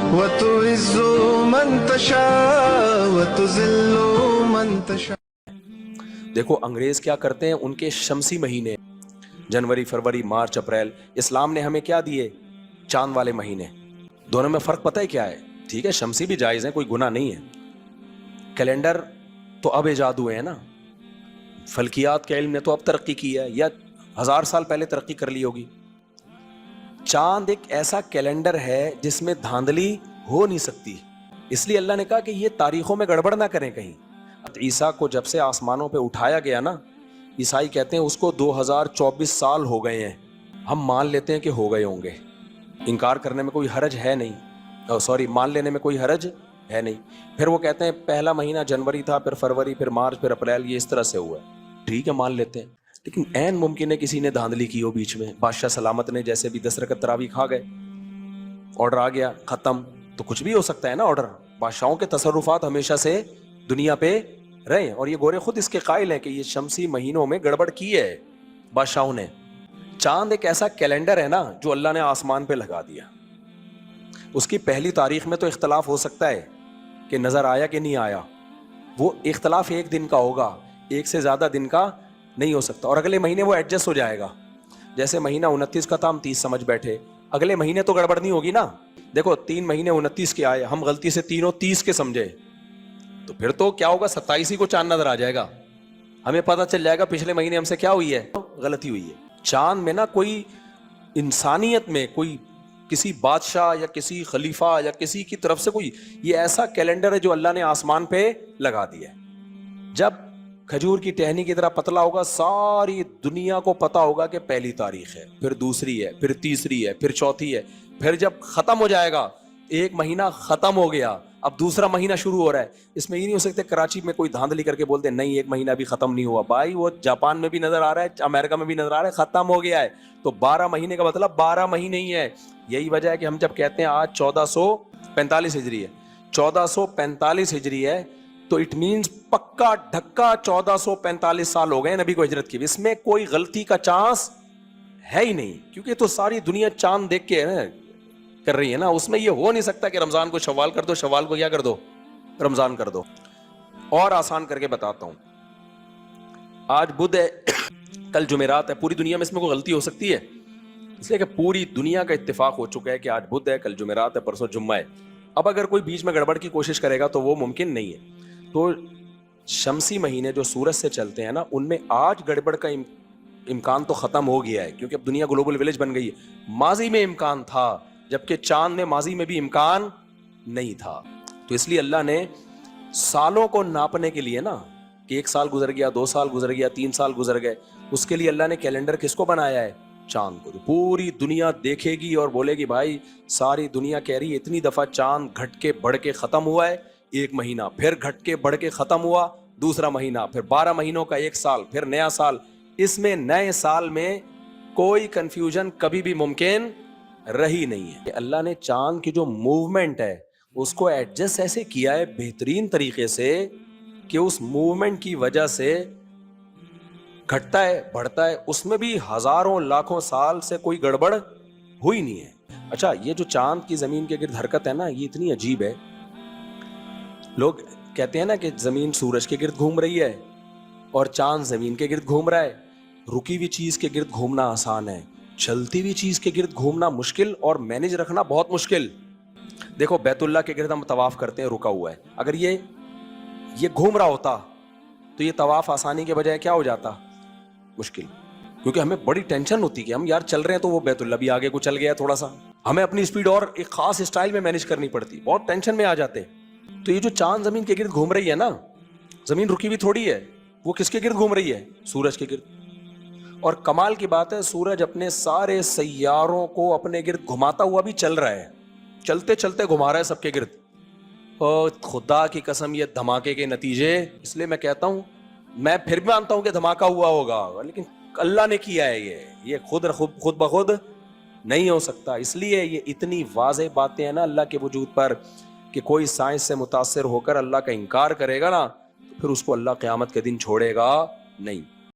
وتعز من تشاء وتذل من تشاء. دیکھو انگریز کیا کرتے ہیں، ان کے شمسی مہینے جنوری، فروری، مارچ، اپریل، اسلام نے ہمیں کیا دیے؟ چاند والے مہینے. دونوں میں فرق پتہ ہے کیا ہے؟ ٹھیک ہے شمسی بھی جائز ہے، کوئی گناہ نہیں ہے. کیلنڈر تو اب ایجاد ہوئے ہیں نا، فلکیات کے علم نے تو اب ترقی کی ہے، یا 1000 سال پہلے ترقی کر لی ہوگی. چاند ایک ایسا کیلنڈر ہے جس میں دھاندلی ہو نہیں سکتی، اس لیے اللہ نے کہا کہ یہ تاریخوں میں گڑبڑ نہ کریں کہیں. عیسیٰ کو جب سے آسمانوں پہ اٹھایا گیا نا، عیسائی کہتے ہیں اس کو 2024 سال ہو گئے ہیں. ہم مان لیتے ہیں کہ ہو گئے ہوں گے، انکار کرنے میں کوئی حرج ہے نہیں، مان لینے میں کوئی حرج ہے نہیں. پھر وہ کہتے ہیں پہلا مہینہ جنوری تھا، پھر فروری، پھر مارچ، پھر اپریل، یہ اس طرح سے ہوا ہے. ٹھیک ہے مان لیتے ہیں، لیکن عین ممکن ہے کسی نے دھاندلی کی ہو بیچ میں. بادشاہ سلامت نے جیسے بھی 10 رکعت تراویح کھا گئے، آرڈر آ گیا ختم، تو کچھ بھی ہو سکتا ہے نا. آرڈر، بادشاہوں کے تصرفات ہمیشہ سے دنیا پہ رہے، اور یہ گورے خود اس کے قائل ہیں کہ یہ شمسی مہینوں میں گڑبڑ کی ہے بادشاہوں نے. چاند ایک ایسا کیلنڈر ہے نا جو اللہ نے آسمان پہ لگا دیا. اس کی پہلی تاریخ میں تو اختلاف ہو سکتا ہے کہ نظر آیا کہ نہیں آیا، وہ اختلاف ایک دن کا ہوگا، ایک سے زیادہ دن کا نہیں ہو سکتا. اور اگلے مہینے وہ ایڈجسٹ ہو جائے گا. جیسے مہینہ 29 کا تھا ہم 30 سمجھ بیٹھے، اگلے مہینے تو گڑبڑ نہیں ہوگی نا. دیکھو 3 مہینے 29 کے آئے، ہم غلطی سے تینوں 30 کے سمجھے، تو پھر تو کیا ہوگا، 27 کو چاند نظر آ جائے گا، ہمیں پتہ چل جائے گا پچھلے مہینے ہم سے کیا ہوئی ہے، غلطی ہوئی ہے. چاند میں نا کوئی انسانیت میں کوئی کسی بادشاہ یا کسی خلیفہ یا کسی کی طرف سے کوئی، یہ ایسا کیلنڈر ہے جو اللہ نے آسمان پہ لگا دیا ہے. جب کھجور کی ٹہنی کی طرح پتلا ہوگا، ساری دنیا کو پتا ہوگا کہ پہلی تاریخ ہے، پھر دوسری ہے، پھر تیسری ہے، پھر چوتھی ہے. پھر جب ختم ہو جائے گا، ایک مہینہ ختم ہو گیا، اب دوسرا مہینہ شروع ہو رہا ہے. اس میں یہ نہیں ہو سکتا کراچی میں کوئی دھاندلی کر کے بولتے نہیں ایک مہینہ بھی ختم نہیں ہوا. بھائی وہ جاپان میں بھی نظر آ رہا ہے، امریکہ میں بھی نظر آ رہا ہے، ختم ہو گیا ہے. تو 12 مہینے کا مطلب 12 مہینے ہی ہے. یہی وجہ ہے کہ ہم جب کہتے ہیں آج 1445 ہجری ہے، 1445 ہجری ہے، تو اٹ مینز پکا ڈھکا 1445 سال ہو گئے نبی کو ہجرت کی. اس میں کوئی غلطی کا چانس ہے ہی نہیں، کیونکہ تو ساری دنیا چاند دیکھ کے کر رہی ہے نا. اس میں یہ ہو نہیں سکتا کہ رمضان کو شوال کر دو، شوال کو کیا کر دو، رمضان کر دو. اور آسان کر کے بتاتا ہوں، آج بدھ ہے، کل جمعرات ہے، پوری دنیا میں اس میں کوئی غلطی ہو سکتی ہے؟ اس لیے کہ پوری دنیا کا اتفاق ہو چکا ہے کہ آج بدھ ہے، کل جمعرات ہے، پرسوں جمعہ ہے. اب اگر کوئی بیچ میں گڑبڑ کی کوشش کرے گا تو وہ ممکن نہیں ہے. تو شمسی مہینے جو سورج سے چلتے ہیں نا، ان میں آج گڑبڑ کا امکان تو ختم ہو گیا ہے، کیونکہ اب دنیا گلوبل ولیج بن گئی ہے. ماضی میں امکان تھا، جبکہ چاند میں ماضی میں بھی امکان نہیں تھا. تو اس لیے اللہ نے سالوں کو ناپنے کے لیے نا، کہ 1 سال گزر گیا، 2 سال گزر گیا، 3 سال گزر گئے، اس کے لیے اللہ نے کیلنڈر کس کو بنایا ہے؟ چاند کو. پوری دنیا دیکھے گی اور بولے گی بھائی ساری دنیا کہہ رہی ہے اتنی دفعہ چاند گھٹ کے بڑھ کے ختم ہوا ہے، 1 مہینہ، پھر گھٹ کے بڑھ کے ختم ہوا دوسرا مہینہ، پھر 12 مہینوں کا 1 سال، پھر نیا سال. اس میں نئے سال میں کوئی کنفیوژن کبھی بھی ممکن رہی نہیں ہے. اللہ نے چاند کی جو موومنٹ ہے اس کو ایڈجسٹ ایسے کیا ہے بہترین طریقے سے کہ اس موومنٹ کی وجہ سے گھٹتا ہے بڑھتا ہے، اس میں بھی ہزاروں لاکھوں سال سے کوئی گڑبڑ ہوئی نہیں ہے. اچھا یہ جو چاند کی زمین کے گرد حرکت ہے نا، یہ اتنی عجیب ہے. لوگ کہتے ہیں نا کہ زمین سورج کے گرد گھوم رہی ہے اور چاند زمین کے گرد گھوم رہا ہے. رکی ہوئی چیز کے گرد گھومنا آسان ہے، چلتی ہوئی چیز کے گرد گھومنا مشکل اور مینج رکھنا بہت مشکل. دیکھو بیت اللہ کے گرد ہم طواف کرتے ہیں، رکا ہوا ہے، اگر یہ گھوم رہا ہوتا تو یہ طواف آسانی کے بجائے کیا ہو جاتا؟ مشکل. کیونکہ ہمیں بڑی ٹینشن ہوتی کہ ہم یار چل رہے ہیں تو وہ بیت اللہ بھی آگے کو چل گیا تھوڑا سا، ہمیں اپنی سپیڈ اور ایک خاص اسٹائل میں مینج کرنی پڑتی، بہت ٹینشن میں آ جاتے. تو یہ جو چاند زمین کے گرد گھوم رہی ہے نا، زمین رکی ہوئی تھوڑی ہے، وہ کس کے گرد گھوم رہی ہے؟ سورج کے گرد. اور کمال کی بات ہے سورج اپنے سارے سیاروں کو اپنے گرد گھماتا ہوا بھی چل رہا ہے، چلتے چلتے گھما رہا ہے سب کے گرد. اور خدا کی قسم یہ دھماکے کے نتیجے، اس لیے میں کہتا ہوں، میں پھر بھی مانتا ہوں کہ دھماکہ ہوا ہوگا، لیکن اللہ نے کیا ہے، یہ خود بخود نہیں ہو سکتا. اس لیے یہ اتنی واضح باتیں ہیں نا اللہ کے وجود پر کہ کوئی سائنس سے متاثر ہو کر اللہ کا انکار کرے گا نا، پھر اس کو اللہ قیامت کے دن چھوڑے گا نہیں.